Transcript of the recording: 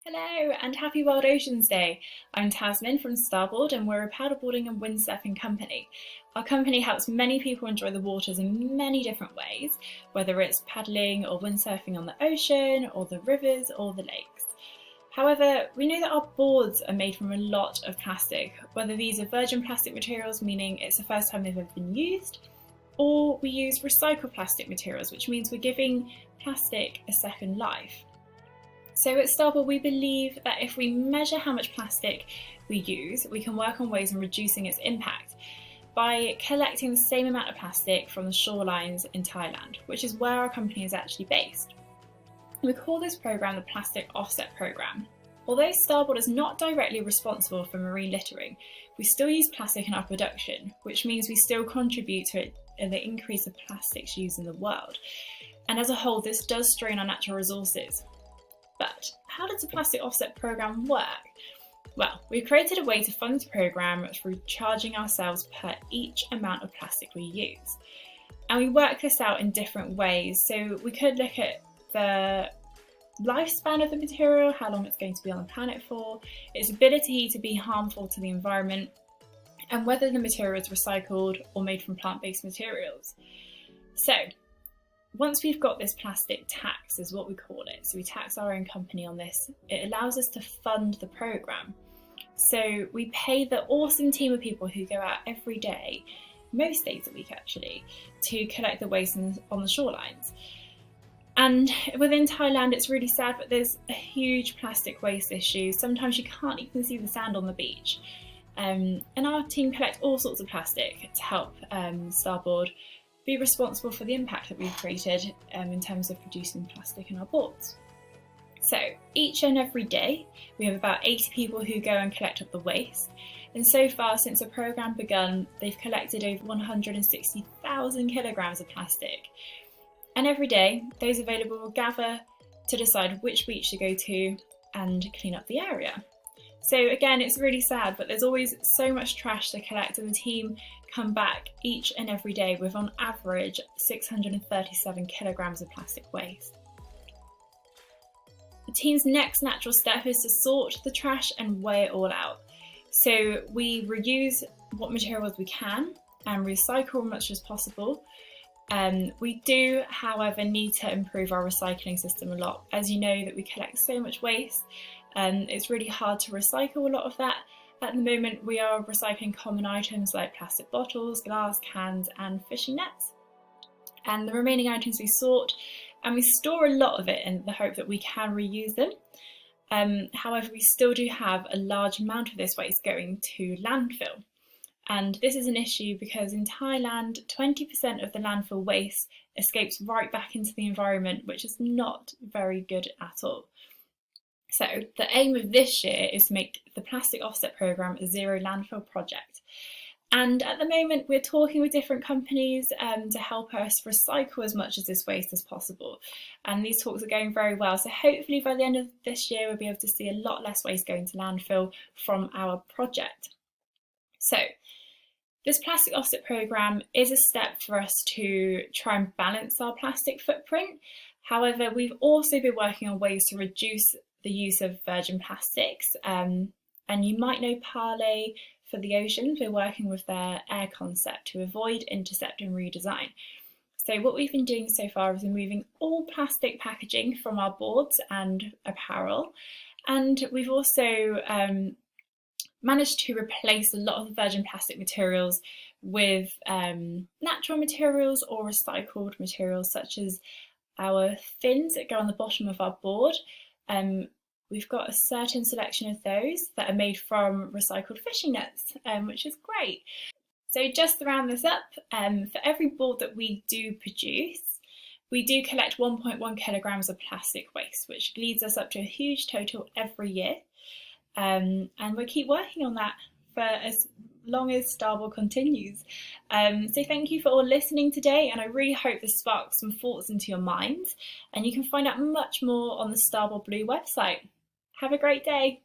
Hello and happy World Oceans Day. I'm Tasmin from Starboard and we're a paddleboarding and windsurfing company. Our company helps many people enjoy the waters in many different ways, whether it's paddling or windsurfing on the ocean or the rivers or the lakes. However, we know that our boards are made from a lot of plastic, whether these are virgin plastic materials, meaning it's the first time they've ever been used, or we use recycled plastic materials, which means we're giving plastic a second life. So at Starboard, we believe that if we measure how much plastic we use, we can work on ways in reducing its impact by collecting the same amount of plastic from the shorelines in Thailand, which is where our company is actually based. We call this programme the Plastic Offset Programme. Although Starboard is not directly responsible for marine littering, we still use plastic in our production, which means we still contribute to the increase of plastics used in the world. And as a whole, this does strain our natural resources. But how does the Plastic Offset Programme work? Well, we've created a way to fund the programme through charging ourselves per each amount of plastic we use. And we work this out in different ways. So we could look at the lifespan of the material, how long it's going to be on the planet for, its ability to be harmful to the environment, and whether the material is recycled or made from plant-based materials. So, once we've got this plastic tax, is what we call it, so we tax our own company on this, it allows us to fund the programme. So we pay the awesome team of people who go out every day, most days a week actually, to collect the waste on the shorelines. And within Thailand, it's really sad, but there's a huge plastic waste issue. Sometimes you can't even see the sand on the beach. And our team collect all sorts of plastic to help Starboard be responsible for the impact that we've created in terms of producing plastic in our boards. So each and every day we have about 80 people who go and collect up the waste, and so far since the programme begun they've collected over 160,000 kilograms of plastic. And every day those available will gather to decide which beach to go to and clean up the area. So again, it's really sad, but there's always so much trash to collect, and the team come back each and every day with on average 637 kilograms of plastic waste. The team's next natural step is to sort the trash and weigh it all out. So we reuse what materials we can and recycle as much as possible. We do, however, need to improve our recycling system a lot. As you know, that we collect so much waste, it's really hard to recycle a lot of that. At the moment, we are recycling common items like plastic bottles, glass, cans, and fishing nets. And the remaining items we sort, and we store a lot of it in the hope that we can reuse them. However, we still do have a large amount of this waste going to landfill. And this is an issue because in Thailand, 20% of the landfill waste escapes right back into the environment, which is not very good at all. So the aim of this year is to make the Plastic Offset Programme a zero landfill project. And at the moment, we're talking with different companies to help us recycle as much of this waste as possible. And these talks are going very well. So hopefully by the end of this year, we'll be able to see a lot less waste going to landfill from our project. So this Plastic Offset Programme is a step for us to try and balance our plastic footprint. However, we've also been working on ways to reduce the use of virgin plastics. And you might know Parley for the oceans. We're working with their air concept to avoid, intercept and redesign. So what we've been doing so far is removing all plastic packaging from our boards and apparel. And we've also managed to replace a lot of the virgin plastic materials with natural materials or recycled materials, such as our fins that go on the bottom of our board. We've got a certain selection of those that are made from recycled fishing nets, which is great. So just to round this up, for every board that we do produce, we do collect 1.1 kilograms of plastic waste, which leads us up to a huge total every year. And we'll keep working on that for as long as Starboard continues. So thank you for all listening today, and I really hope this sparks some thoughts into your minds, and you can find out much more on the Starboard Blue website. Have a great day.